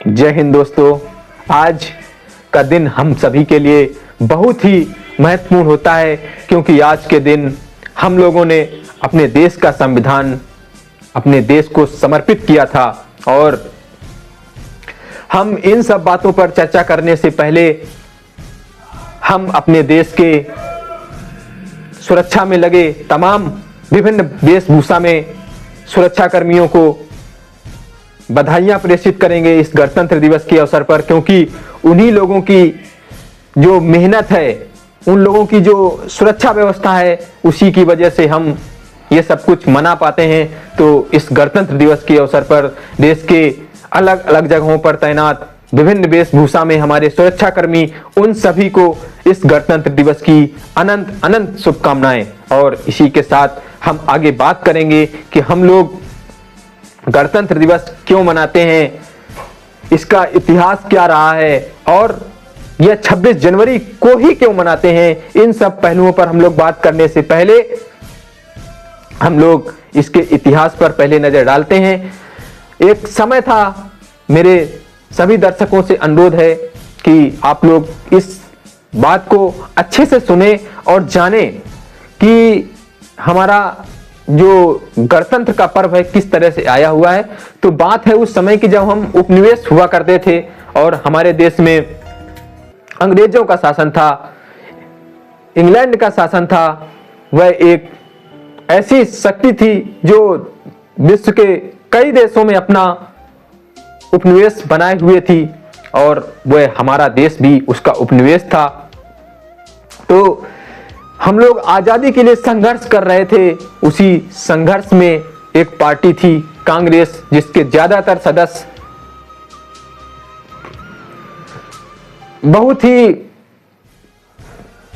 जय हिंद दोस्तों। आज का दिन हम सभी के लिए बहुत ही महत्वपूर्ण होता है, क्योंकि आज के दिन हम लोगों ने अपने देश का संविधान अपने देश को समर्पित किया था। और हम इन सब बातों पर चर्चा करने से पहले हम अपने देश के सुरक्षा में लगे तमाम विभिन्न वेशभूषा में सुरक्षा कर्मियों को बधाइयां प्रेषित करेंगे इस गणतंत्र दिवस के अवसर पर, क्योंकि उन्हीं लोगों की जो मेहनत है, उन लोगों की जो सुरक्षा व्यवस्था है, उसी की वजह से हम ये सब कुछ मना पाते हैं। तो इस गणतंत्र दिवस के अवसर पर देश के अलग अलग जगहों पर तैनात विभिन्न वेशभूषा में हमारे सुरक्षा कर्मी, उन सभी को इस गणतंत्र दिवस की अनंत अनंत शुभकामनाएं। और इसी के साथ हम आगे बात करेंगे कि हम लोग गणतंत्र दिवस क्यों मनाते हैं, इसका इतिहास क्या रहा है और यह 26 जनवरी को ही क्यों मनाते हैं। इन सब पहलुओं पर हम लोग बात करने से पहले हम लोग इसके इतिहास पर पहले नजर डालते हैं। एक समय था, मेरे सभी दर्शकों से अनुरोध है कि आप लोग इस बात को अच्छे से सुने और जाने कि हमारा जो गणतंत्र का पर्व है किस तरह से आया हुआ है। तो बात है उस समय की जब हम उपनिवेश हुआ करते थे और हमारे देश में अंग्रेजों का शासन था, इंग्लैंड का शासन था। वह एक ऐसी शक्ति थी जो विश्व के कई देशों में अपना उपनिवेश बनाए हुए थी और वह हमारा देश भी उसका उपनिवेश था। तो हम लोग आजादी के लिए संघर्ष कर रहे थे। उसी संघर्ष में एक पार्टी थी कांग्रेस, जिसके ज्यादातर सदस्य बहुत ही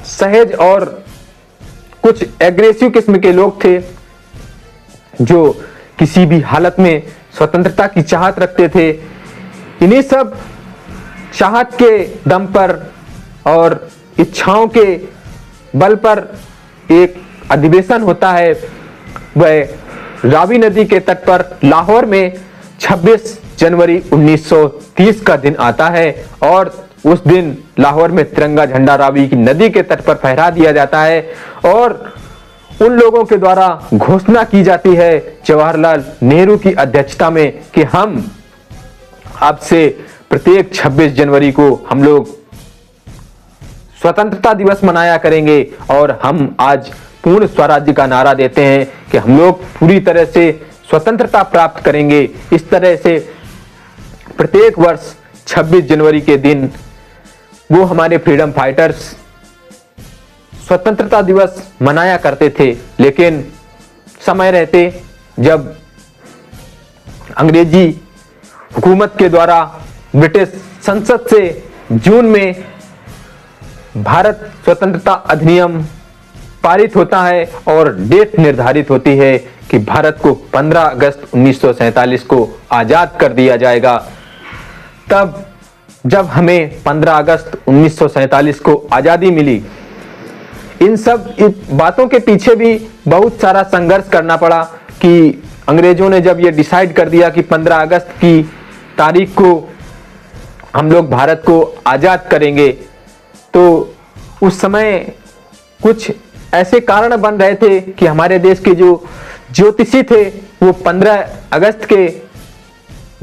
सहज और कुछ एग्रेसिव किस्म के लोग थे, जो किसी भी हालत में स्वतंत्रता की चाहत रखते थे। इन्हीं सब चाहत के दम पर और इच्छाओं के बल पर एक अधिवेशन होता है। वह रावी नदी के तट पर लाहौर में 26 जनवरी 1930 का दिन आता है और उस दिन लाहौर में तिरंगा झंडा रावी की नदी के तट पर फहरा दिया जाता है और उन लोगों के द्वारा घोषणा की जाती है जवाहरलाल नेहरू की अध्यक्षता में कि हम अब से प्रत्येक 26 जनवरी को हम लोग स्वतंत्रता दिवस मनाया करेंगे। और हम आज पूर्ण स्वराज्य का नारा देते हैं कि हम लोग पूरी तरह से स्वतंत्रता प्राप्त करेंगे। इस तरह से प्रत्येक वर्ष 26 जनवरी के दिन वो हमारे फ्रीडम फाइटर्स स्वतंत्रता दिवस मनाया करते थे। लेकिन समय रहते जब अंग्रेजी हुकूमत के द्वारा ब्रिटिश संसद से जून में भारत स्वतंत्रता अधिनियम पारित होता है और डेट निर्धारित होती है कि भारत को 15 अगस्त 1947 को आजाद कर दिया जाएगा। तब जब हमें 15 अगस्त 1947 को आजादी मिली, इन सब बातों के पीछे भी बहुत सारा संघर्ष करना पड़ा कि अंग्रेजों ने जब ये डिसाइड कर दिया कि 15 अगस्त की तारीख को हम लोग भारत को आजाद करेंगे, तो उस समय कुछ ऐसे कारण बन रहे थे कि हमारे देश के जो ज्योतिषी थे वो 15 अगस्त के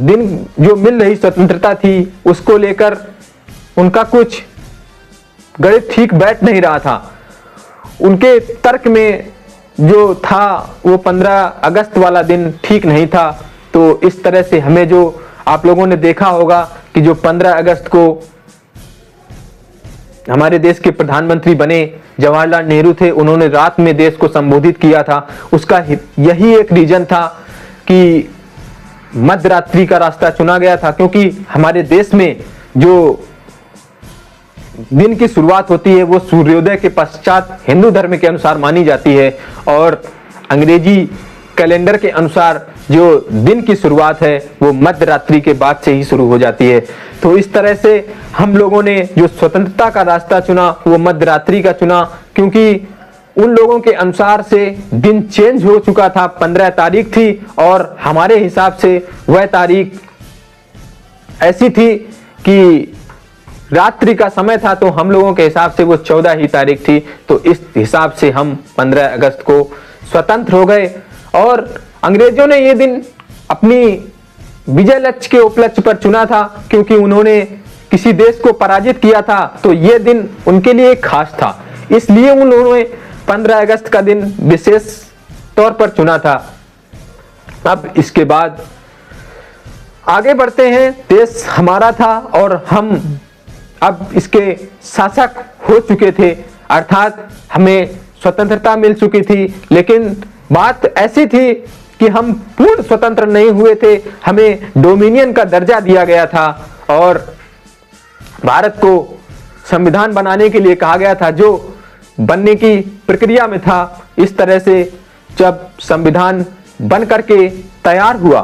दिन जो मिल रही स्वतंत्रता थी उसको लेकर उनका कुछ गणित ठीक बैठ नहीं रहा था। उनके तर्क में जो था वो 15 अगस्त वाला दिन ठीक नहीं था। तो इस तरह से हमें, जो आप लोगों ने देखा होगा कि जो 15 अगस्त को हमारे देश के प्रधानमंत्री बने जवाहरलाल नेहरू थे, उन्होंने रात में देश को संबोधित किया था। उसका यही एक रीजन था कि मध्य रात्रि का रास्ता चुना गया था, क्योंकि हमारे देश में जो दिन की शुरुआत होती है वो सूर्योदय के पश्चात हिंदू धर्म के अनुसार मानी जाती है और अंग्रेजी कैलेंडर के अनुसार जो दिन की शुरुआत है वो मध्य रात्रि के बाद से ही शुरू हो जाती है। तो इस तरह से हम लोगों ने जो स्वतंत्रता का रास्ता चुना वो मध्य रात्रि का चुना, क्योंकि उन लोगों के अनुसार से दिन चेंज हो चुका था। 15 तारीख थी और हमारे हिसाब से वह तारीख ऐसी थी कि रात्रि का समय था, तो हम लोगों के हिसाब से वो 14 ही तारीख थी। तो इस हिसाब से हम 15 अगस्त को स्वतंत्र हो गए। और अंग्रेजों ने ये दिन अपनी विजय लक्ष्य के उपलक्ष्य पर चुना था, क्योंकि उन्होंने किसी देश को पराजित किया था, तो ये दिन उनके लिए खास था, इसलिए उन्होंने 15 अगस्त का दिन विशेष तौर पर चुना था। अब इसके बाद आगे बढ़ते हैं। देश हमारा था और हम अब इसके शासक हो चुके थे, अर्थात हमें स्वतंत्रता मिल चुकी थी। लेकिन बात ऐसी थी कि हम पूर्ण स्वतंत्र नहीं हुए थे, हमें डोमिनियन का दर्जा दिया गया था और भारत को संविधान बनाने के लिए कहा गया था, जो बनने की प्रक्रिया में था। इस तरह से जब संविधान बन करके तैयार हुआ,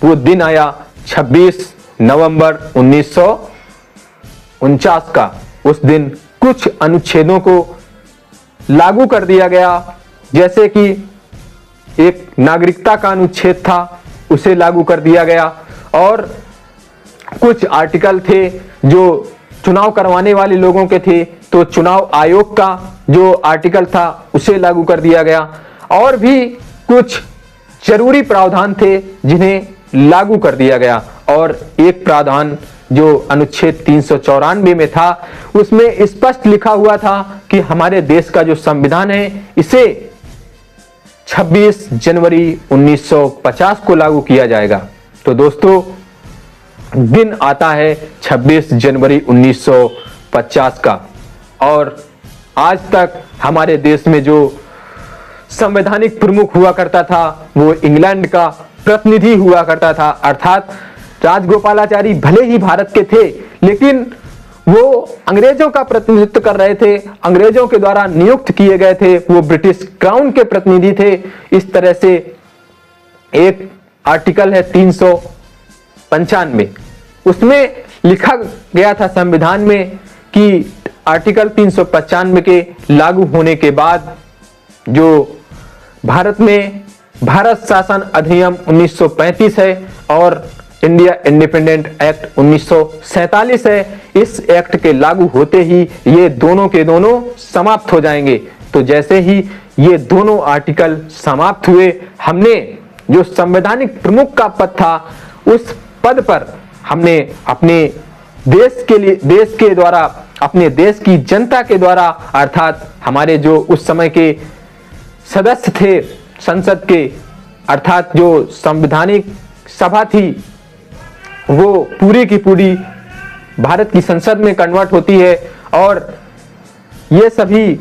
वो दिन आया 26 नवंबर 1949 का। उस दिन कुछ अनुच्छेदों को लागू कर दिया गया, जैसे कि एक नागरिकता का अनुच्छेद था, उसे लागू कर दिया गया, और कुछ आर्टिकल थे जो चुनाव करवाने वाले लोगों के थे, तो चुनाव आयोग का जो आर्टिकल था उसे लागू कर दिया गया, और भी कुछ जरूरी प्रावधान थे जिन्हें लागू कर दिया गया। और एक प्रावधान जो अनुच्छेद 394 में था, उसमें स्पष्ट लिखा हुआ था कि हमारे देश का जो संविधान है, इसे 26 जनवरी 1950 को लागू किया जाएगा। तो दोस्तों, दिन आता है 26 जनवरी 1950 का, और आज तक हमारे देश में जो संवैधानिक प्रमुख हुआ करता था, वो इंग्लैंड का प्रतिनिधि हुआ करता था, अर्थात राजगोपालाचारी भले ही भारत के थे, लेकिन वो अंग्रेजों का प्रतिनिधित्व कर रहे थे, अंग्रेजों के द्वारा नियुक्त किए गए थे, वो ब्रिटिश क्राउन के प्रतिनिधि थे। इस तरह से एक आर्टिकल है 395, उसमें लिखा गया था संविधान में कि आर्टिकल 395 के लागू होने के बाद जो भारत में भारत शासन अधिनियम 1935 है और इंडिया इंडिपेंडेंट एक्ट 1947 है, इस एक्ट के लागू होते ही ये दोनों के दोनों समाप्त हो जाएंगे। तो जैसे ही ये दोनों आर्टिकल समाप्त हुए, हमने जो संवैधानिक प्रमुख का पद था, उस पद पर हमने अपने देश के लिए, देश के द्वारा, अपने देश की जनता के द्वारा, अर्थात हमारे जो उस समय के सदस्य थे संसद के, अर्थात जो संवैधानिक सभा थी, वो पूरी की पूरी भारत की संसद में कन्वर्ट होती है, और ये सभी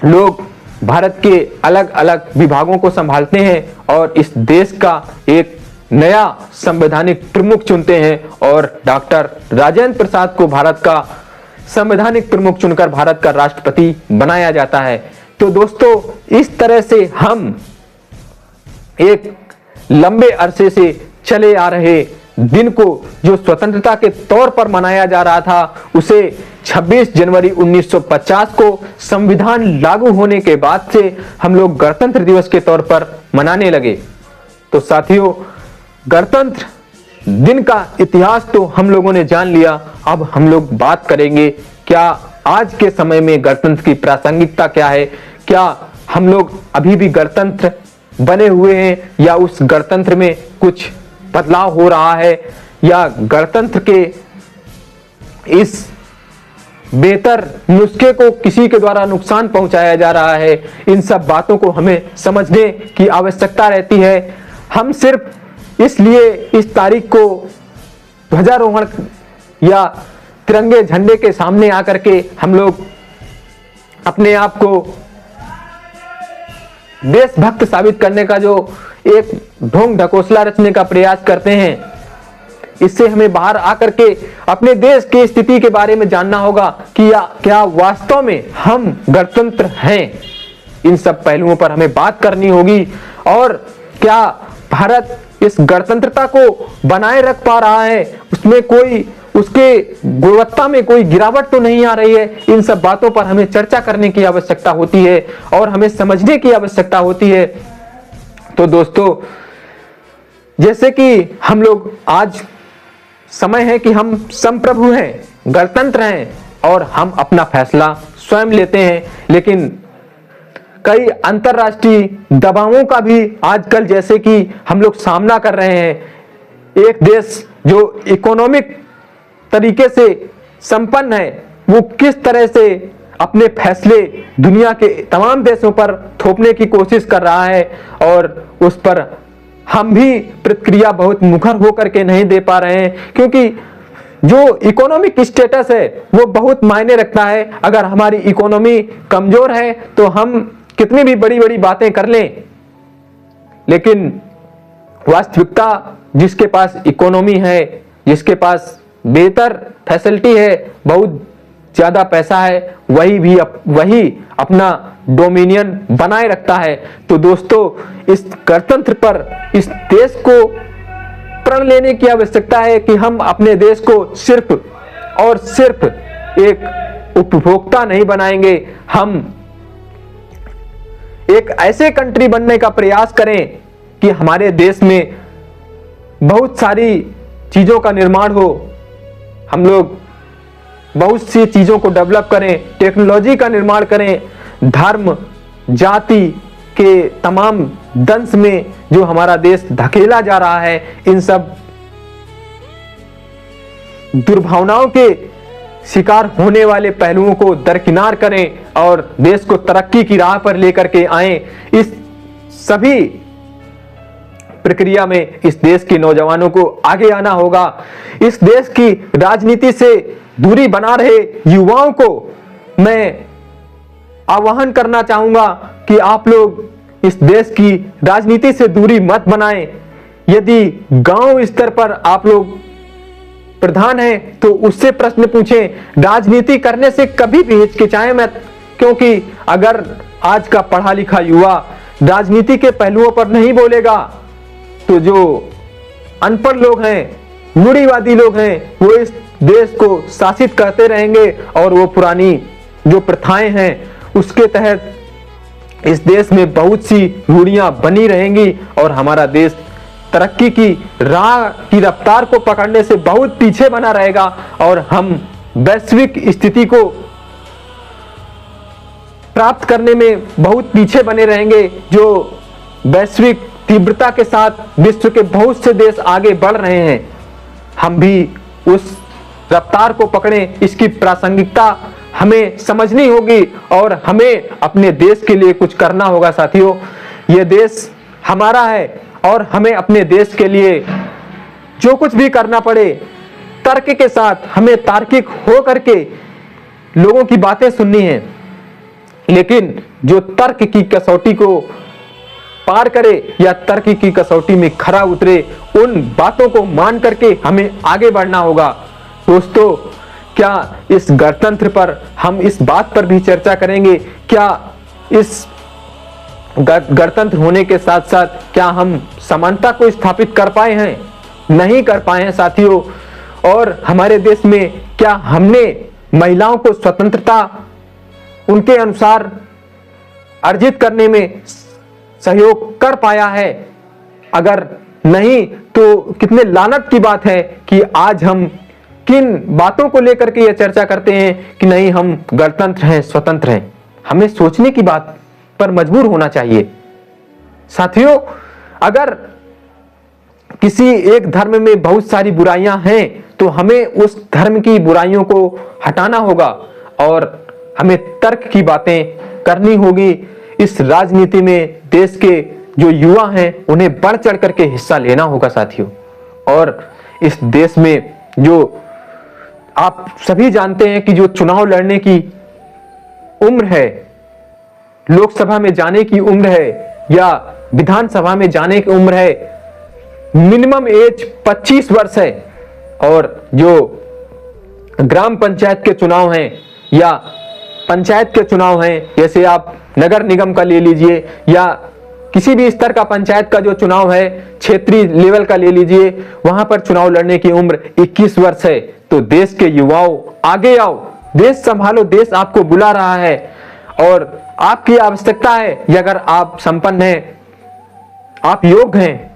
लोग भारत के अलग अलग विभागों को संभालते हैं और इस देश का एक नया संवैधानिक प्रमुख चुनते हैं, और डॉक्टर राजेंद्र प्रसाद को भारत का संवैधानिक प्रमुख चुनकर भारत का राष्ट्रपति बनाया जाता है। तो दोस्तों, इस तरह से हम एक लंबे अरसे से चले आ रहे दिन को, जो स्वतंत्रता के तौर पर मनाया जा रहा था, उसे 26 जनवरी 1950 को संविधान लागू होने के बाद से हम लोग गणतंत्र दिवस के तौर पर मनाने लगे। तो साथियों, गणतंत्र दिन का इतिहास तो हम लोगों ने जान लिया। अब हम लोग बात करेंगे क्या आज के समय में गणतंत्र की प्रासंगिकता क्या है, क्या हम लोग अभी भी गणतंत्र बने हुए हैं या उस गणतंत्र में कुछ बदलाव हो रहा है, या गणतंत्र के इस बेहतर नुस्खे को किसी के द्वारा नुकसान पहुंचाया जा रहा है। इन सब बातों को हमें समझने की आवश्यकता रहती है। हम सिर्फ इसलिए इस तारीख को ध्वजारोहण या तिरंगे झंडे के सामने आकर के हम लोग अपने आप को देशभक्त साबित करने का जो एक ढोंग ढकोसला रचने का प्रयास करते हैं, इससे हमें बाहर आकर के अपने देश की स्थिति के बारे में जानना होगा कि क्या वास्तव में हम गणतंत्र हैं। इन सब पहलुओं पर हमें बात करनी होगी, और क्या भारत इस गणतंत्रता को बनाए रख पा रहा है, उसमें कोई, उसके गुणवत्ता में कोई गिरावट तो नहीं आ रही है। इन सब बातों पर हमें चर्चा करने की आवश्यकता होती है और हमें समझने की आवश्यकता होती है। तो दोस्तों, जैसे कि हम लोग आज समय है कि हम संप्रभु हैं, गणतंत्र हैं और हम अपना फैसला स्वयं लेते हैं। लेकिन कई अंतरराष्ट्रीय दबावों का भी आजकल जैसे कि हम लोग सामना कर रहे हैं। एक देश जो इकोनॉमिक तरीके से संपन्न है, वो किस तरह से अपने फैसले दुनिया के तमाम देशों पर थोपने की कोशिश कर रहा है और उस पर हम भी प्रतिक्रिया बहुत मुखर होकर के नहीं दे पा रहे हैं, क्योंकि जो इकोनॉमिक स्टेटस है वो बहुत मायने रखता है। अगर हमारी इकोनॉमी कमजोर है तो हम कितनी भी बड़ी बड़ी बातें कर लें, लेकिन वास्तविकता जिसके पास इकोनॉमी है, जिसके पास बेहतर फैसिलिटी है, बहुत ज्यादा पैसा है, वही अपना डोमिनियन बनाए रखता है। तो दोस्तों, इस गणतंत्र पर इस देश को प्रण लेने की आवश्यकता है कि हम अपने देश को सिर्फ और सिर्फ एक उपभोक्ता नहीं बनाएंगे, हम एक ऐसे कंट्री बनने का प्रयास करें कि हमारे देश में बहुत सारी चीजों का निर्माण हो, हम लोग बहुत सी चीजों को डेवलप करें, टेक्नोलॉजी का निर्माण करें, धर्म जाति के तमाम दंश में जो हमारा देश धकेला जा रहा है, इन सब दुर्भावनाओं के शिकार होने वाले पहलुओं को दरकिनार करें और देश को तरक्की की राह पर लेकर के आएं। इस सभी प्रक्रिया में इस देश के नौजवानों को आगे आना होगा। इस देश की राजनीति से दूरी बना रहे युवाओं को मैं आह्वान करना चाहूंगा कि आप लोग इस देश की राजनीति से दूरी मत बनाएं। यदि गांव स्तर पर आप लोग प्रधान हैं तो उससे प्रश्न पूछें, राजनीति करने से कभी भी हिचकिचाएं मत, क्योंकि अगर आज का पढ़ा लिखा युवा राजनीति के पहलुओं पर नहीं बोलेगा तो जो अनपढ़ लोग हैं, रूढ़िवादी लोग हैं, वो इस देश को शासित करते रहेंगे और वो पुरानी जो प्रथाएं हैं उसके तहत इस देश में बहुत सी रूढ़ियां बनी रहेंगी और हमारा देश तरक्की की राह की रफ्तार को पकड़ने से बहुत पीछे बना रहेगा और हम वैश्विक स्थिति को प्राप्त करने में बहुत पीछे बने रहेंगे। जो वैश्विक तीव्रता के साथ विश्व के बहुत से देश आगे बढ़ रहे हैं, हम भी उस रफ्तार को पकड़ें। इसकी प्रासंगिकता हमें समझनी होगी और हमें अपने देश के लिए कुछ करना होगा। साथियों, यह देश हमारा है और हमें अपने देश के लिए जो कुछ भी करना पड़े तर्क के साथ, हमें तार्किक हो करके लोगों की बातें सुननी है, लेकिन जो तर्क की कसौटी को पार करे या तर्क की कसौटी में खरा उतरे, उन बातों को मान करके हमें आगे बढ़ना होगा। दोस्तों, क्या इस गणतंत्र पर हम इस बात पर भी चर्चा करेंगे, क्या इस गणतंत्र होने के साथ साथ क्या हम समानता को स्थापित कर पाए हैं? नहीं कर पाए हैं साथियों। और हमारे देश में क्या हमने महिलाओं को स्वतंत्रता उनके अनुसार अर्जित करने में सहयोग कर पाया है? अगर नहीं तो कितने लानत की बात है कि आज हम किन बातों को लेकर के यह चर्चा करते हैं कि नहीं, हम गणतंत्र हैं, स्वतंत्र हैं। हमें सोचने की बात पर मजबूर होना चाहिए। साथियों, अगर किसी एक धर्म में बहुत सारी बुराइयां हैं तो हमें उस धर्म की बुराइयों को हटाना होगा और हमें तर्क की बातें करनी होगी। इस राजनीति में देश के जो युवा हैं उन्हें बढ़ चढ़ करके हिस्सा लेना होगा साथियों। और इस देश में जो आप सभी जानते हैं कि जो चुनाव लड़ने की उम्र है, लोकसभा में जाने की उम्र है या विधानसभा में जाने की उम्र है, मिनिमम एज 25 वर्ष है। और जो ग्राम पंचायत के चुनाव हैं या पंचायत के चुनाव हैं, जैसे आप नगर निगम का ले लीजिए या किसी भी स्तर का पंचायत का जो चुनाव है, क्षेत्रीय लेवल का ले लीजिए, वहां पर चुनाव लड़ने की उम्र 21 वर्ष है। तो देश के युवाओं, आगे आओ, देश संभालो, देश आपको बुला रहा है और आपकी आवश्यकता है कि अगर आप संपन्न हैं, आप योग्य हैं,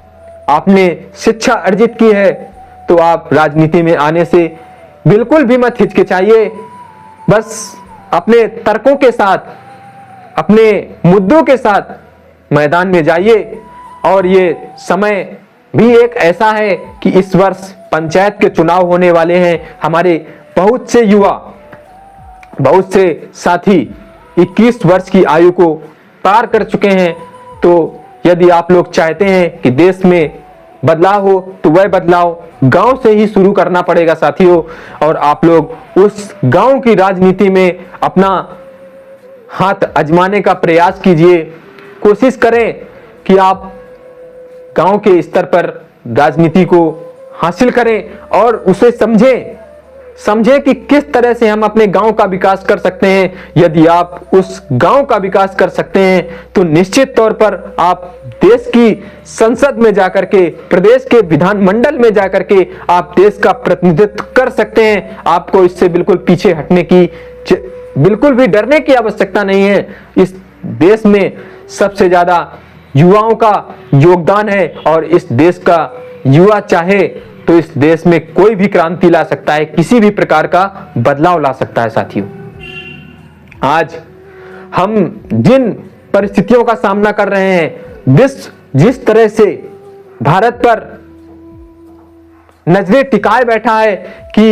आपने शिक्षा अर्जित की है, तो आप राजनीति में आने से बिल्कुल भी मत हिचकिचाइए। बस अपने तर्कों के साथ, अपने मुद्दों के साथ मैदान में जाइए। और ये समय भी एक ऐसा है कि इस वर्ष पंचायत के चुनाव होने वाले हैं। हमारे बहुत से युवा, बहुत से साथी 21 वर्ष की आयु को पार कर चुके हैं। तो यदि आप लोग चाहते हैं कि देश में बदलाव हो तो वह बदलाव गांव से ही शुरू करना पड़ेगा साथियों। और आप लोग उस गांव की राजनीति में अपना हाथ आजमाने का प्रयास कीजिए। कोशिश करें कि आप गांव के स्तर पर राजनीति को हासिल करें और उसे समझें कि किस तरह से हम अपने गांव का विकास कर सकते हैं। यदि आप उस गांव का विकास कर सकते हैं तो निश्चित तौर पर आप देश की संसद में जाकर के, प्रदेश के विधानमंडल में जाकर के आप देश का प्रतिनिधित्व कर सकते हैं। आपको इससे बिल्कुल पीछे हटने की, बिल्कुल भी डरने की आवश्यकता नहीं है। इस देश में सबसे ज्यादा युवाओं का योगदान है और इस देश का युवा चाहे तो इस देश में कोई भी क्रांति ला सकता है, किसी भी प्रकार का बदलाव ला सकता है साथियों। आज हम जिन परिस्थितियों का सामना कर रहे हैं, जिस तरह से भारत पर नजरें टिकाए बैठा है कि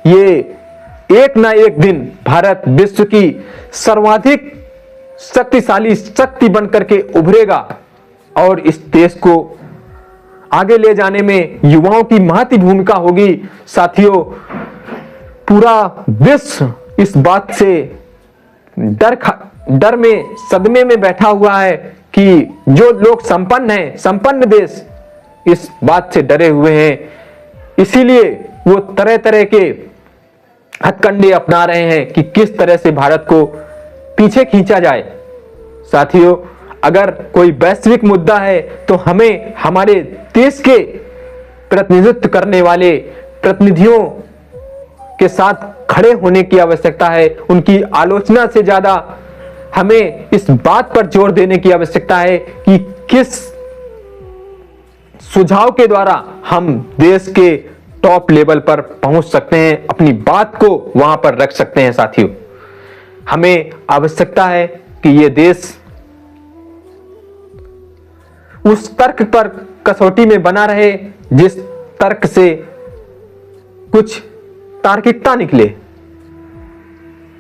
ये एक ना एक दिन भारत विश्व की सर्वाधिक शक्तिशाली शक्ति बनकर के उभरेगा और इस देश को आगे ले जाने में युवाओं की महत्वपूर्ण भूमिका होगी साथियों। पूरा विश्व इस बात से डर में, सदमे में बैठा हुआ है कि जो लोग संपन्न हैं, संपन्न देश इस बात से डरे हुए हैं। इसीलिए वो तरह तरह के हथकंडे अपना रहे हैं कि किस तरह से भारत को पीछे खींचा जाए। साथियों, अगर कोई वैश्विक मुद्दा है तो हमें हमारे देश के प्रतिनिधित्व करने वाले प्रतिनिधियों के साथ खड़े होने की आवश्यकता है। उनकी आलोचना से ज्यादा हमें इस बात पर जोर देने की आवश्यकता है कि किस सुझाव के द्वारा हम देश के टॉप लेवल पर पहुंच सकते हैं, अपनी बात को वहां पर रख सकते हैं। साथियों, हमें आवश्यकता है कि यह देश उस तर्क पर कसौटी में बना रहे जिस तर्क से कुछ तार्किकता निकले,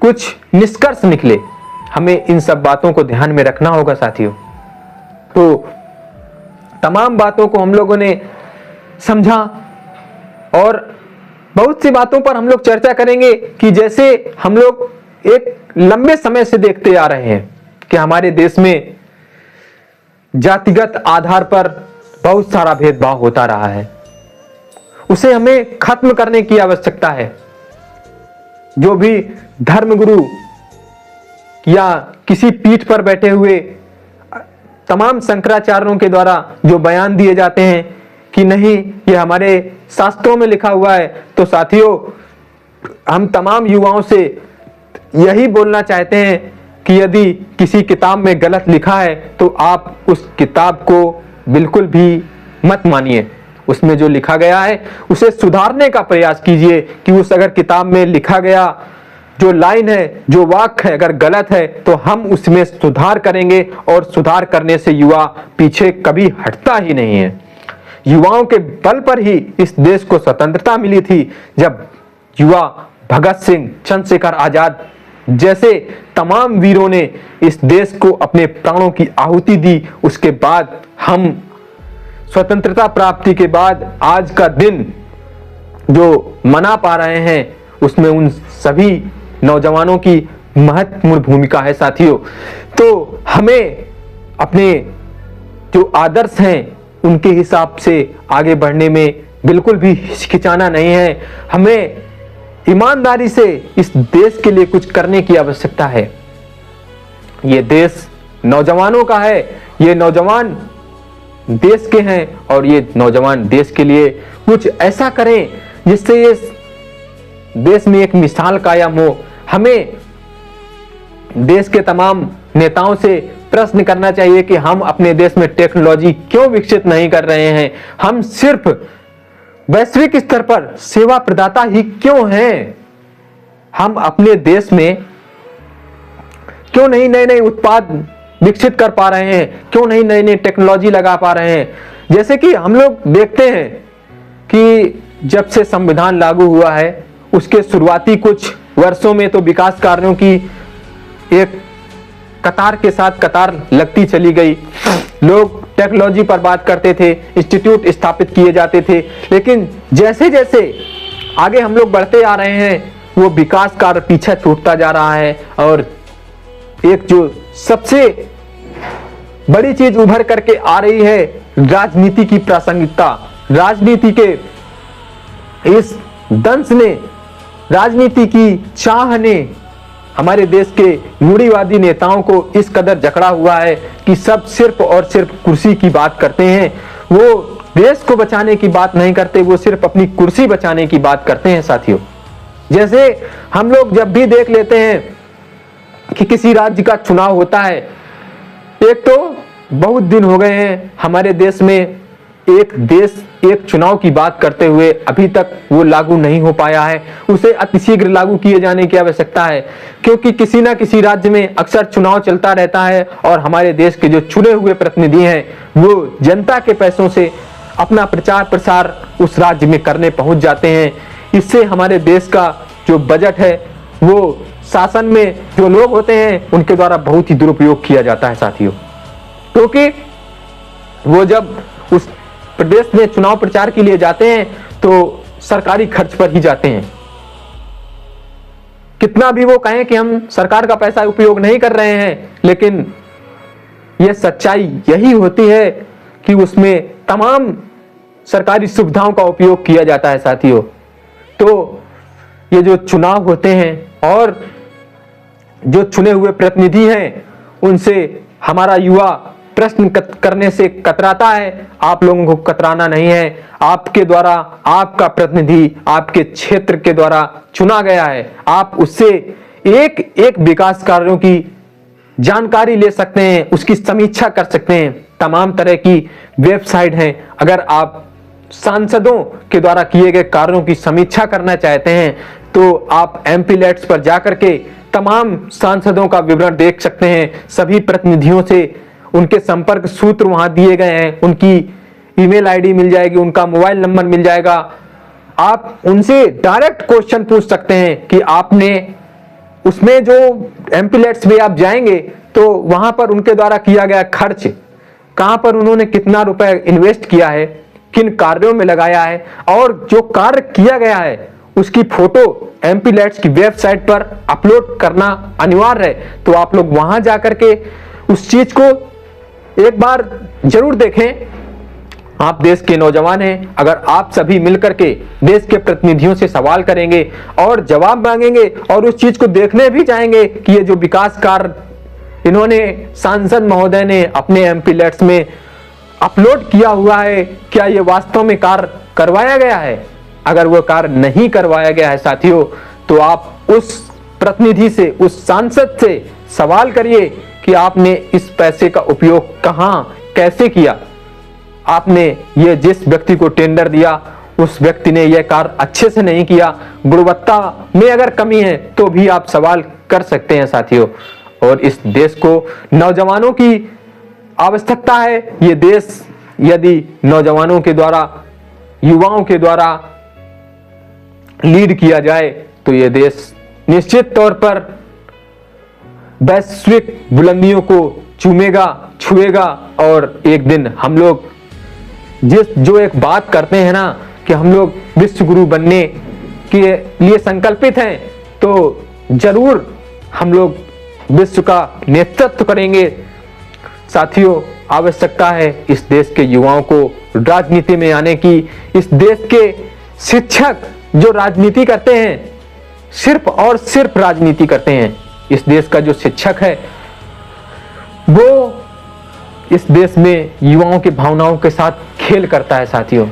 कुछ निष्कर्ष निकले। हमें इन सब बातों को ध्यान में रखना होगा साथियों। तो तमाम बातों को हम लोगों ने समझा और बहुत सी बातों पर हम लोग चर्चा करेंगे कि जैसे हम लोग एक लंबे समय से देखते आ रहे हैं कि हमारे देश में जातिगत आधार पर बहुत सारा भेदभाव होता रहा है। उसे हमें खत्म करने की आवश्यकता है। जो भी धर्मगुरु या किसी पीठ पर बैठे हुए तमाम शंकराचार्यों के द्वारा जो बयान दिए जाते हैं कि नहीं ये हमारे शास्त्रों में लिखा हुआ है, तो साथियों हम तमाम युवाओं से यही बोलना चाहते हैं कि यदि किसी किताब में गलत लिखा है तो आप उस किताब को बिल्कुल भी मत मानिए। उसमें जो लिखा गया है उसे सुधारने का प्रयास कीजिए कि उस अगर किताब में लिखा गया जो लाइन है, जो वाक्य है, अगर गलत है तो हम उसमें सुधार करेंगे और सुधार करने से युवा पीछे कभी हटता ही नहीं है। युवाओं के बल पर ही इस देश को स्वतंत्रता मिली थी। जब युवा भगत सिंह, चंद्रशेखर आजाद जैसे तमाम वीरों ने इस देश को अपने प्राणों की आहुति दी, उसके बाद हम स्वतंत्रता प्राप्ति के बाद आज का दिन जो मना पा रहे हैं उसमें उन सभी नौजवानों की महत्वपूर्ण भूमिका है साथियों। तो हमें अपने जो आदर्श हैं उनके हिसाब से आगे बढ़ने में बिल्कुल भी हिचकिचाना नहीं है। हमें ईमानदारी से इस देश के लिए कुछ करने की आवश्यकता है। ये देश नौजवानों का है, ये नौजवान देश के हैं और ये नौजवान देश के लिए कुछ ऐसा करें जिससे ये देश में एक मिसाल कायम हो। हमें देश के तमाम नेताओं से प्रश्न करना चाहिए कि हम अपने देश में टेक्नोलॉजी क्यों विकसित नहीं कर रहे हैं। हम सिर्फ वैश्विक स्तर पर सेवा प्रदाता ही क्यों हैं? हम अपने देश में क्यों नहीं नए नए उत्पाद विकसित कर पा रहे हैं? क्यों नहीं नई नई टेक्नोलॉजी लगा पा रहे हैं? जैसे कि हम लोग देखते हैं कि जब से संविधान लागू हुआ है उसके शुरुआती कुछ वर्षों में तो विकास कार्यों की एक कतार के साथ कतार लगती चली गई। लोग टेक्नोलॉजी पर बात करते थे, इंस्टीट्यूट स्थापित किए जाते थे, लेकिन जैसे जैसे आगे हम लोग बढ़ते आ रहे हैं वो विकास कार्य पीछे छूटता जा रहा है। और एक जो सबसे बड़ी चीज उभर करके आ रही है, राजनीति की प्रासंगिकता। राजनीति के इस दंश ने, राजनीति की चाह ने हमारे देश के रूढ़िवादी नेताओं को इस कदर जकड़ा हुआ है कि सब सिर्फ और सिर्फ कुर्सी की बात करते हैं। वो देश को बचाने की बात नहीं करते, वो सिर्फ अपनी कुर्सी बचाने की बात करते हैं साथियों। जैसे हम लोग जब भी देख लेते हैं कि किसी राज्य का चुनाव होता है, एक तो बहुत दिन हो गए हैं हमारे देश में एक चुनाव की बात करते हुए, अभी तक वो लागू नहीं हो पाया है। उसे अतिशीघ्र लागू किए जाने की आवश्यकता है, क्योंकि किसी ना किसी राज्य में अक्सर चुनाव चलता रहता है और हमारे देश के जो चुने हुए प्रतिनिधि हैं वो जनता के पैसों से अपना प्रचार प्रसार उस राज्य में करने पहुंच जाते हैं। इससे हमारे देश का जो बजट है वो शासन में जो लोग होते हैं उनके द्वारा बहुत ही दुरुपयोग किया जाता है साथियों, क्योंकि वो जब उस प्रदेश में चुनाव प्रचार के लिए जाते हैं तो सरकारी खर्च पर ही जाते हैं। कितना भी वो कहें कि हम सरकार का पैसा उपयोग नहीं कर रहे हैं, लेकिन यह सच्चाई यही होती है कि उसमें तमाम सरकारी सुविधाओं का उपयोग किया जाता है साथियों। तो ये जो चुनाव होते हैं और जो चुने हुए प्रतिनिधि हैं उनसे हमारा युवा प्रश्न करने से कतराता है। आप लोगों को कतराना नहीं है। आपके द्वारा आपका प्रतिनिधि आपके क्षेत्र के द्वारा चुना गया है, आप उससे एक एक विकास कार्यों की जानकारी ले सकते हैं, उसकी समीक्षा कर सकते हैं। तमाम तरह की वेबसाइट हैं। अगर आप सांसदों के द्वारा किए गए कार्यों की समीक्षा करना चाहते हैं तो आप MPLADS पर जाकर के तमाम सांसदों का विवरण देख सकते हैं। सभी प्रतिनिधियों से उनके संपर्क सूत्र वहां दिए गए हैं, उनकी ईमेल आईडी मिल जाएगी, उनका मोबाइल नंबर मिल जाएगा। आप उनसे डायरेक्ट क्वेश्चन पूछ सकते हैं कि आपने उसमें जो MPLADS में आप जाएंगे तो वहां पर उनके द्वारा किया गया खर्च, कहां पर उन्होंने कितना रुपए इन्वेस्ट किया है, किन कार्यों में लगाया है, और जो कार्य किया गया है उसकी फोटो MPLADS की वेबसाइट पर अपलोड करना अनिवार्य है। तो आप लोग वहां जाकर के उस चीज को एक बार जरूर देखें। आप देश के नौजवान हैं, अगर आप सभी मिलकर के देश के प्रतिनिधियों से सवाल करेंगे और जवाब मांगेंगे और उस चीज को देखने भी जाएंगे कि ये जो विकास कार्य इन्होंने सांसद महोदय ने अपने MPLADS में अपलोड किया हुआ है, क्या ये वास्तव में कार्य करवाया गया है? अगर वो कार्य नहीं करवाया गया है साथियों, तो आप उस प्रतिनिधि से, उस सांसद से सवाल करिए कि आपने इस पैसे का उपयोग कहां कैसे किया। आपने ये जिस व्यक्ति को टेंडर दिया उस व्यक्ति ने यह कार्य अच्छे से नहीं किया, गुणवत्ता में अगर कमी है तो भी आप सवाल कर सकते हैं साथियों। और इस देश को नौजवानों की आवश्यकता है। ये देश यदि नौजवानों के द्वारा, युवाओं के द्वारा लीड किया जाए तो ये देश निश्चित तौर पर वैश्विक बुलंदियों को चूमेगा, छुएगा। और एक दिन हम लोग जो एक बात करते हैं ना कि हम लोग विश्व गुरु बनने के लिए संकल्पित हैं, तो जरूर हम लोग विश्व का नेतृत्व करेंगे साथियों। आवश्यकता है इस देश के युवाओं को राजनीति में आने की। इस देश के शिक्षक जो राजनीति करते हैं, सिर्फ और सिर्फ राजनीति करते हैं। इस देश का जो शिक्षक है वो इस देश में युवाओं की भावनाओं के साथ खेल करता है साथियों।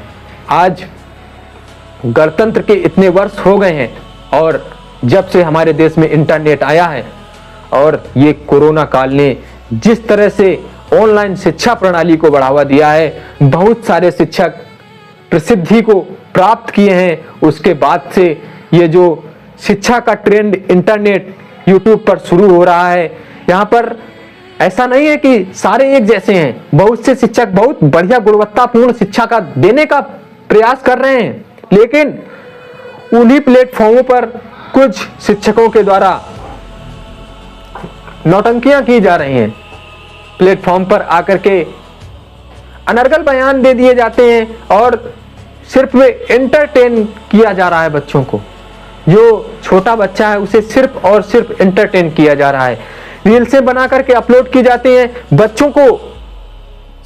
आज गणतंत्र के इतने वर्ष हो गए हैं और जब से हमारे देश में इंटरनेट आया है और ये कोरोना काल ने जिस तरह से ऑनलाइन शिक्षा प्रणाली को बढ़ावा दिया है, बहुत सारे शिक्षक प्रसिद्धि को प्राप्त किए हैं, उसके बाद से ये जो शिक्षा का ट्रेंड इंटरनेट यूट्यूब पर शुरू हो रहा है। यहाँ पर ऐसा नहीं है कि सारे एक जैसे हैं, बहुत से शिक्षक बहुत बढ़िया गुणवत्तापूर्ण शिक्षा का देने का प्रयास कर रहे हैं, लेकिन उन्हीं प्लेटफॉर्मों पर कुछ शिक्षकों के द्वारा नौटंकियां की जा रही हैं। प्लेटफॉर्म पर आकर के अनर्गल बयान दे दिए जाते हैं और सिर्फ वे एंटरटेन किया जा रहा है बच्चों को। जो छोटा बच्चा है उसे सिर्फ और सिर्फ एंटरटेन किया जा रहा है। रील्सें बना करके अपलोड की जाती हैं, बच्चों को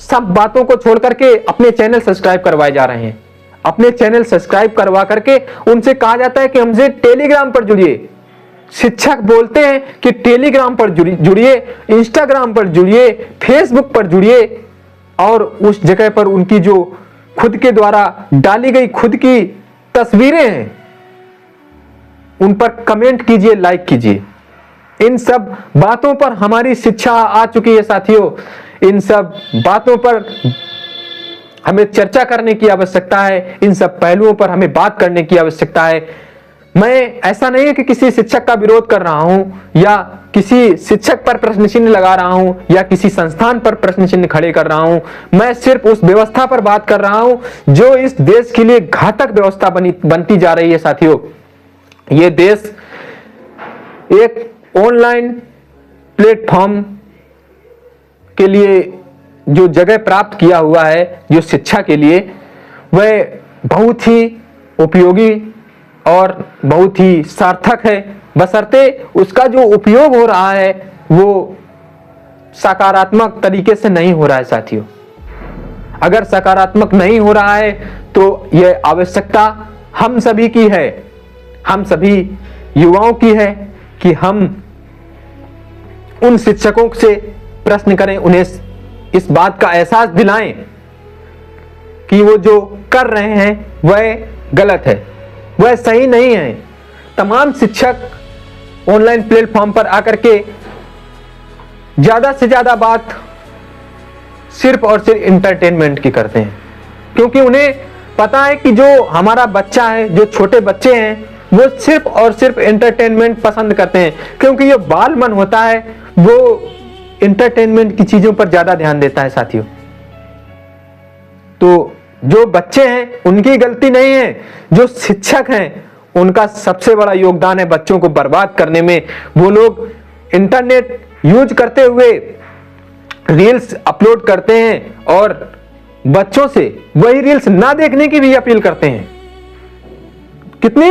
सब बातों को छोड़ करके अपने चैनल सब्सक्राइब करवाए जा रहे हैं। अपने चैनल सब्सक्राइब करवा करके उनसे कहा जाता है कि हमसे टेलीग्राम पर जुड़िए। शिक्षक बोलते हैं कि टेलीग्राम पर जुड़िए, इंस्टाग्राम पर जुड़िए, फेसबुक पर जुड़िए, और उस जगह पर उनकी जो खुद के द्वारा डाली गई खुद की तस्वीरें हैं उन पर कमेंट कीजिए, लाइक कीजिए। इन सब बातों पर हमारी शिक्षा आ चुकी है साथियों। इन सब बातों पर हमें चर्चा करने की आवश्यकता है, इन सब पहलुओं पर हमें बात करने की आवश्यकता है। मैं ऐसा नहीं है कि किसी शिक्षक का विरोध कर रहा हूं या किसी शिक्षक पर प्रश्न चिन्ह लगा रहा हूं या किसी संस्थान पर प्रश्न चिन्ह खड़े कर रहा हूं। मैं सिर्फ उस व्यवस्था पर बात कर रहा हूं जो इस देश के लिए घातक व्यवस्था बनती जा रही है साथियों। ये देश एक ऑनलाइन प्लेटफॉर्म के लिए जो जगह प्राप्त किया हुआ है, जो शिक्षा के लिए, वह बहुत ही उपयोगी और बहुत ही सार्थक है, बशर्ते उसका जो उपयोग हो रहा है वो सकारात्मक तरीके से नहीं हो रहा है साथियों। अगर सकारात्मक नहीं हो रहा है तो यह आवश्यकता हम सभी की है, हम सभी युवाओं की है कि हम उन शिक्षकों से प्रश्न करें, उन्हें इस बात का एहसास दिलाएं कि वो जो कर रहे हैं वह गलत है, वह सही नहीं है। तमाम शिक्षक ऑनलाइन प्लेटफॉर्म पर आकर के ज्यादा से ज्यादा बात सिर्फ और सिर्फ इंटरटेनमेंट की करते हैं, क्योंकि उन्हें पता है कि जो हमारा बच्चा है, जो छोटे बच्चे हैं, वो सिर्फ और सिर्फ एंटरटेनमेंट पसंद करते हैं, क्योंकि ये बाल मन होता है वो एंटरटेनमेंट की चीजों पर ज्यादा ध्यान देता है साथियों। तो जो बच्चे हैं उनकी गलती नहीं है, जो शिक्षक हैं उनका सबसे बड़ा योगदान है बच्चों को बर्बाद करने में। वो लोग इंटरनेट यूज करते हुए रील्स अपलोड करते हैं और बच्चों से वही रील्स ना देखने की भी अपील करते हैं। कितनी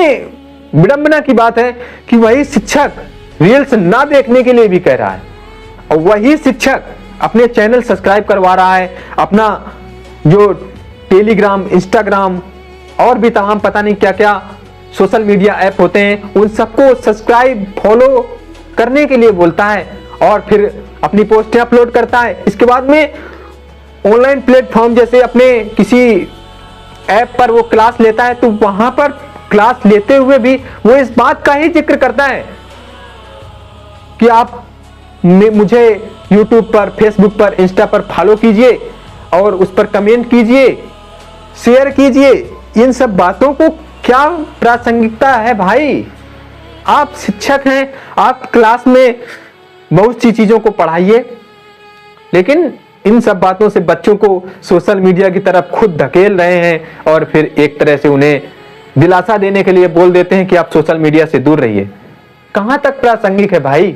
विडंबना की बात है कि वही शिक्षक रील्स ना देखने के लिए भी कह रहा है और वही शिक्षक अपने चैनल सब्सक्राइब करवा रहा है, अपना जो टेलीग्राम, इंस्टाग्राम और भी तमाम पता नहीं क्या क्या सोशल मीडिया ऐप होते हैं उन सबको सब्सक्राइब, फॉलो करने के लिए बोलता है और फिर अपनी पोस्टें अपलोड करता है। इसके बाद में ऑनलाइन प्लेटफॉर्म जैसे अपने किसी ऐप पर वो क्लास लेता है तो वहां पर क्लास लेते हुए भी वो इस बात का ही जिक्र करता है कि आप मुझे YouTube पर, Facebook पर, इंस्टा पर फॉलो कीजिए और उस पर कमेंट कीजिए, शेयर कीजिए। इन सब बातों को क्या प्रासंगिकता है भाई? आप शिक्षक हैं, आप क्लास में बहुत सी चीजों को पढ़ाइए, लेकिन इन सब बातों से बच्चों को सोशल मीडिया की तरफ खुद धकेल रहे हैं और फिर एक तरह से उन्हें दिलासा देने के लिए बोल देते हैं कि आप सोशल मीडिया से दूर रहिए। कहां तक प्रासंगिक है भाई?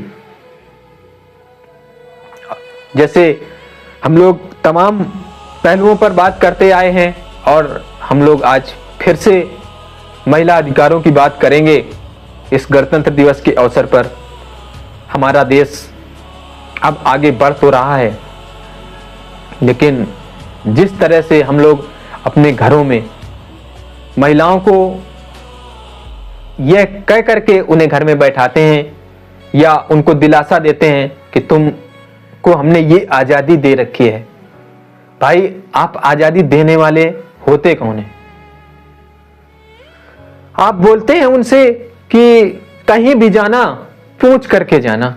जैसे हम लोग तमाम पहलुओं पर बात करते आए हैं और हम लोग आज फिर से महिला अधिकारों की बात करेंगे। इस गणतंत्र दिवस के अवसर पर हमारा देश अब आगे बढ़ तो रहा है, लेकिन जिस तरह से हम लोग अपने घरों में महिलाओं को यह कह करके उन्हें घर में बैठाते हैं या उनको दिलासा देते हैं कि तुमको हमने ये आजादी दे रखी है। भाई, आप आजादी देने वाले होते कौन हैं? आप बोलते हैं उनसे कि कहीं भी जाना पूछ करके जाना,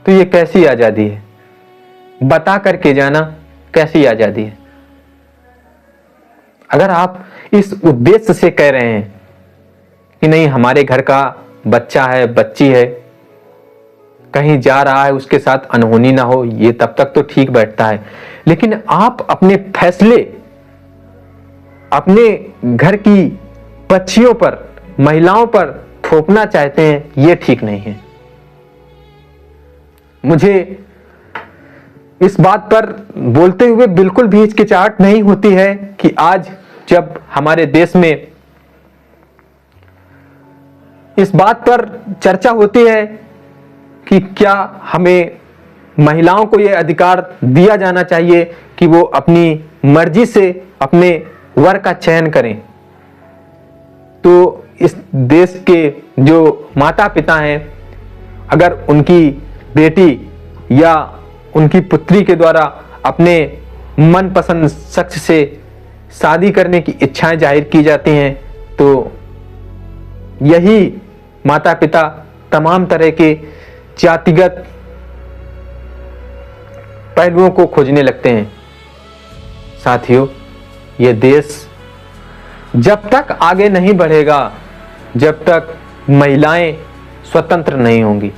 तो ये कैसी आजादी है? बता करके जाना कैसी आजादी है? अगर आप इस उद्देश्य से कह रहे हैं कि नहीं, हमारे घर का बच्चा है, बच्ची है, कहीं जा रहा है, उसके साथ अनहोनी ना हो, ये तब तक तो ठीक बैठता है। लेकिन आप अपने फैसले अपने घर की बच्चियों पर, महिलाओं पर थोपना चाहते हैं, ये ठीक नहीं है। मुझे इस बात पर बोलते हुए बिल्कुल भी हिचकिचाहट नहीं होती है कि आज जब हमारे देश में इस बात पर चर्चा होती है कि क्या हमें महिलाओं को यह अधिकार दिया जाना चाहिए कि वो अपनी मर्जी से अपने वर का चयन करें, तो इस देश के जो माता पिता हैं, अगर उनकी बेटी या उनकी पुत्री के द्वारा अपने मनपसंद शख्स से शादी करने की इच्छाएं जाहिर की जाती हैं, तो यही माता पिता तमाम तरह के जातिगत पहलुओं को खोजने लगते हैं। साथियों, यह देश जब तक आगे नहीं बढ़ेगा, जब तक महिलाएं स्वतंत्र नहीं होंगी।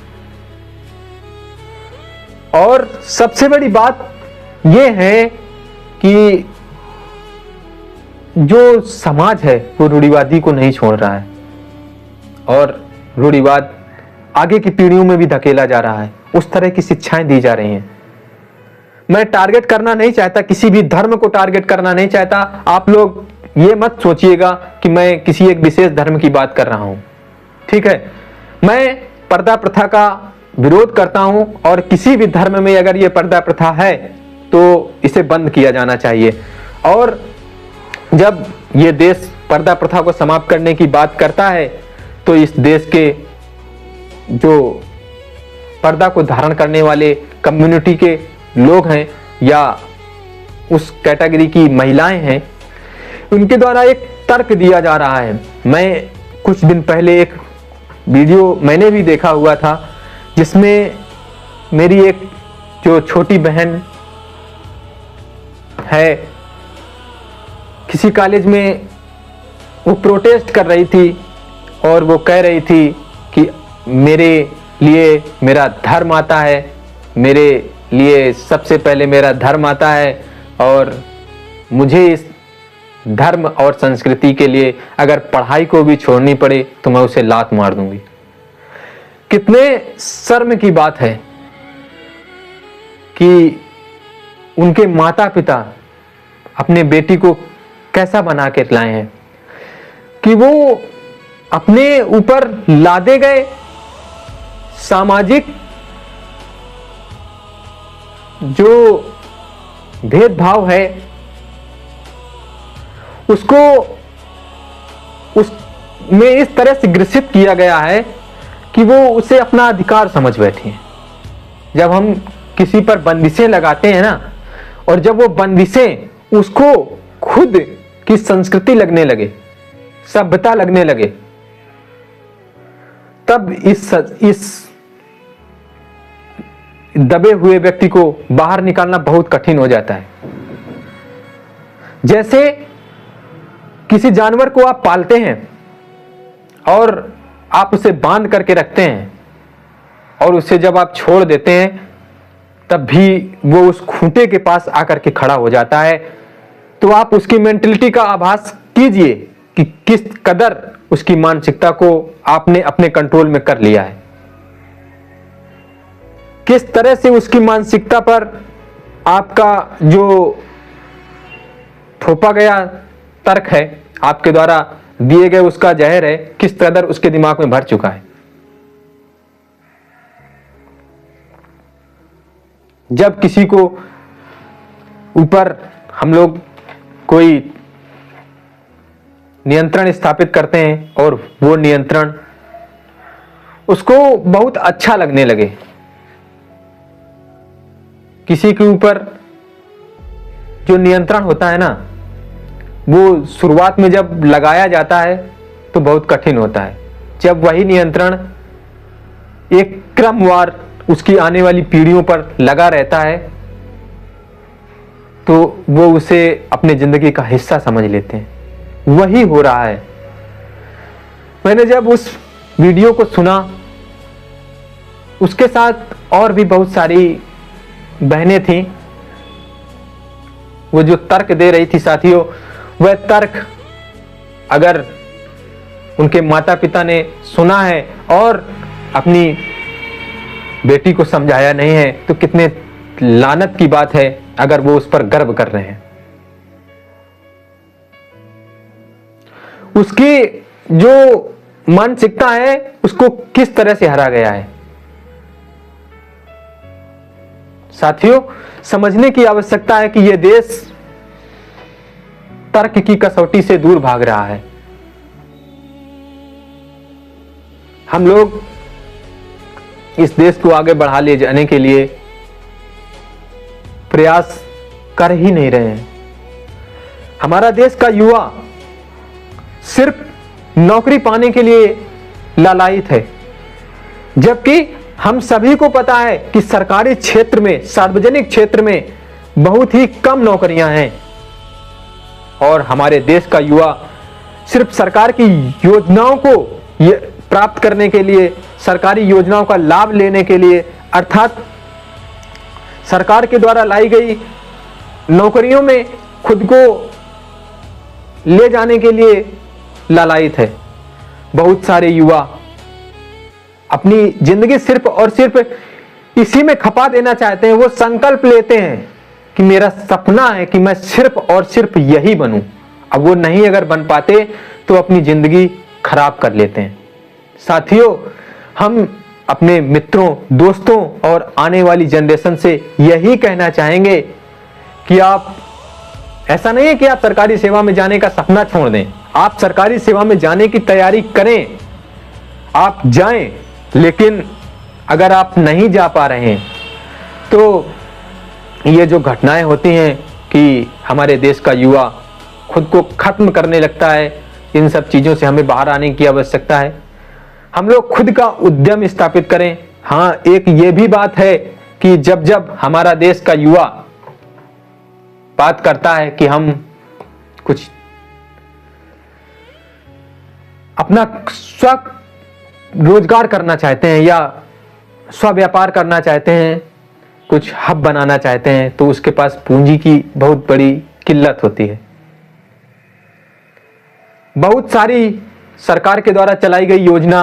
और सबसे बड़ी बात यह है कि जो समाज है वो रूढ़िवादी को नहीं छोड़ रहा है और रूढ़िवाद आगे की पीढ़ियों में भी धकेला जा रहा है। उस तरह की शिक्षाएं दी जा रही हैं। मैं टारगेट करना नहीं चाहता, किसी भी धर्म को टारगेट करना नहीं चाहता। आप लोग ये मत सोचिएगा कि मैं किसी एक विशेष धर्म की बात कर रहा हूं, ठीक है। मैं पर्दा प्रथा का विरोध करता हूं और किसी भी धर्म में अगर ये पर्दा प्रथा है तो इसे बंद किया जाना चाहिए। और जब ये देश पर्दा प्रथा को समाप्त करने की बात करता है तो इस देश के जो पर्दा को धारण करने वाले कम्युनिटी के लोग हैं या उस कैटेगरी की महिलाएं हैं, उनके द्वारा एक तर्क दिया जा रहा है। मैं कुछ दिन पहले एक वीडियो मैंने भी देखा हुआ था जिसमें मेरी एक जो छोटी बहन है, किसी कॉलेज में वो प्रोटेस्ट कर रही थी और वो कह रही थी कि मेरे लिए मेरा धर्म आता है, मेरे लिए सबसे पहले मेरा धर्म आता है और मुझे इस धर्म और संस्कृति के लिए अगर पढ़ाई को भी छोड़नी पड़े तो मैं उसे लात मार दूंगी। कितने शर्म की बात है कि उनके माता पिता अपने बेटी को कैसा बना के लाए हैं कि वो अपने ऊपर लादे गए सामाजिक जो भेदभाव है उसको उसमें इस तरह से ग्रसित किया गया है कि वो उसे अपना अधिकार समझ बैठी हैं। जब हम किसी पर बंदिशें लगाते हैं ना, और जब वो बंदिशें उसको खुद की संस्कृति लगने लगे, सभ्यता लगने लगे, तब इस दबे हुए व्यक्ति को बाहर निकालना बहुत कठिन हो जाता है। जैसे किसी जानवर को आप पालते हैं और आप उसे बांध करके रखते हैं और उसे जब आप छोड़ देते हैं तब भी वो उस खूंटे के पास आकर के खड़ा हो जाता है, तो आप उसकी मेंटलिटी का आभास कीजिए कि किस कदर उसकी मानसिकता को आपने अपने कंट्रोल में कर लिया है, किस तरह से उसकी मानसिकता पर आपका जो थोपा गया तर्क है, आपके द्वारा दिए गए उसका जहर है, किस कदर उसके दिमाग में भर चुका है। जब किसी को ऊपर हम लोग कोई नियंत्रण स्थापित करते हैं और वो नियंत्रण उसको बहुत अच्छा लगने लगे, किसी के ऊपर जो नियंत्रण होता है ना, वो शुरुआत में जब लगाया जाता है तो बहुत कठिन होता है। जब वही नियंत्रण एक क्रमवार उसकी आने वाली पीढ़ियों पर लगा रहता है तो वो उसे अपने जिंदगी का हिस्सा समझ लेते हैं। वही हो रहा है। मैंने जब उस वीडियो को सुना, उसके साथ और भी बहुत सारी बहनें थीं, वो जो तर्क दे रही थी साथियों, वह तर्क अगर उनके माता पिता ने सुना है और अपनी बेटी को समझाया नहीं है तो कितने लानत की बात है अगर वो उस पर गर्व कर रहे हैं। उसकी जो मानसिकता है उसको किस तरह से हरा गया है। साथियों, समझने की आवश्यकता है कि यह देश तर्क की कसौटी से दूर भाग रहा है। हम लोग इस देश को आगे बढ़ा ले जाने के लिए प्रयास कर ही नहीं रहे हैं। हमारा देश का युवा सिर्फ नौकरी पाने के लिए लालायित है, जबकि हम सभी को पता है कि सरकारी क्षेत्र में, सार्वजनिक क्षेत्र में बहुत ही कम नौकरियां हैं और हमारे देश का युवा सिर्फ सरकार की योजनाओं को प्राप्त करने के लिए, सरकारी योजनाओं का लाभ लेने के लिए, अर्थात सरकार के द्वारा लाई गई नौकरियों में खुद को ले जाने के लिए लालायित है। बहुत सारे युवा अपनी जिंदगी सिर्फ और सिर्फ इसी में खपा देना चाहते हैं। वो संकल्प लेते हैं कि मेरा सपना है कि मैं सिर्फ और सिर्फ यही बनूं। अब वो नहीं अगर बन पाते तो अपनी जिंदगी खराब कर लेते हैं। साथियों, हम अपने मित्रों, दोस्तों और आने वाली जनरेशन से यही कहना चाहेंगे कि आप, ऐसा नहीं है कि आप सरकारी सेवा में जाने का सपना छोड़ दें। आप सरकारी सेवा में जाने की तैयारी करें, आप जाएं, लेकिन अगर आप नहीं जा पा रहे हैं तो ये जो घटनाएं होती हैं कि हमारे देश का युवा खुद को खत्म करने लगता है, इन सब चीजों से हमें बाहर आने की आवश्यकता है। हम लोग खुद का उद्यम स्थापित करें। हाँ, एक ये भी बात है कि जब जब हमारा देश का युवा बात करता है कि हम कुछ अपना स्व रोजगार करना चाहते हैं या स्व व्यापार करना चाहते हैं, कुछ हब बनाना चाहते हैं, तो उसके पास पूंजी की बहुत बड़ी किल्लत होती है। बहुत सारी सरकार के द्वारा चलाई गई योजना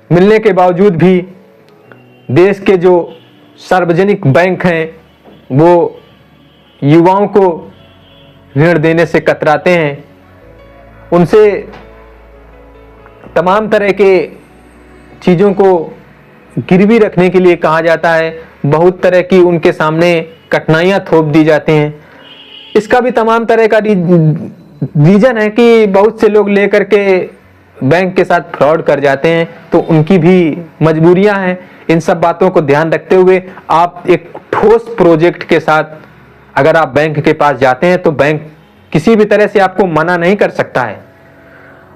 मिलने के बावजूद भी देश के जो सार्वजनिक बैंक हैं वो युवाओं को ऋण देने से कतराते हैं। उनसे तमाम तरह के चीज़ों को गिरवी रखने के लिए कहा जाता है। बहुत तरह की उनके सामने कठिनाइयां थोप दी जाती हैं। इसका भी तमाम तरह का रीजन है कि बहुत से लोग लेकर के बैंक के साथ फ्रॉड कर जाते हैं, तो उनकी भी मजबूरियां हैं। इन सब बातों को ध्यान रखते हुए आप एक ठोस प्रोजेक्ट के साथ अगर आप बैंक के पास जाते हैं तो बैंक किसी भी तरह से आपको मना नहीं कर सकता है।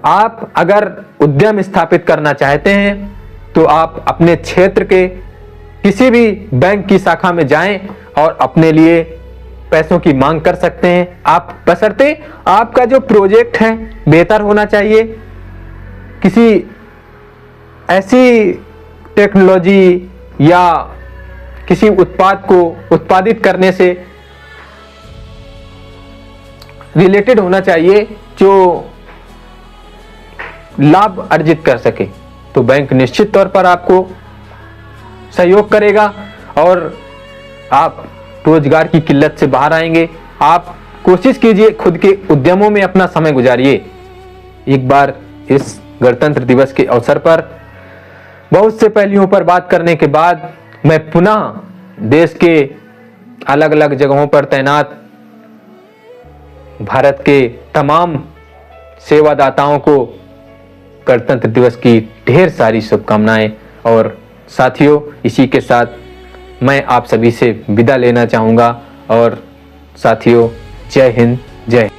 आप अगर उद्यम स्थापित करना चाहते हैं तो आप अपने क्षेत्र के किसी भी बैंक की शाखा में जाएं और अपने लिए पैसों की मांग कर सकते हैं। आप बशर्ते आपका जो प्रोजेक्ट है बेहतर होना चाहिए, किसी ऐसी टेक्नोलॉजी या किसी उत्पाद को उत्पादित करने से रिलेटेड होना चाहिए जो लाभ अर्जित कर सके, तो बैंक निश्चित तौर पर आपको सहयोग करेगा और आप रोजगार की किल्लत से बाहर आएंगे। आप कोशिश कीजिए, खुद के उद्यमों में अपना समय गुजारिए। एक बार इस गणतंत्र दिवस के अवसर पर बहुत से पहलुओं पर बात करने के बाद मैं पुनः देश के अलग अलग जगहों पर तैनात भारत के तमाम सेवादाताओं को गणतंत्र दिवस की ढेर सारी शुभकामनाएं। और साथियों, इसी के साथ मैं आप सभी से विदा लेना चाहूँगा। और साथियों, जय हिंद, जय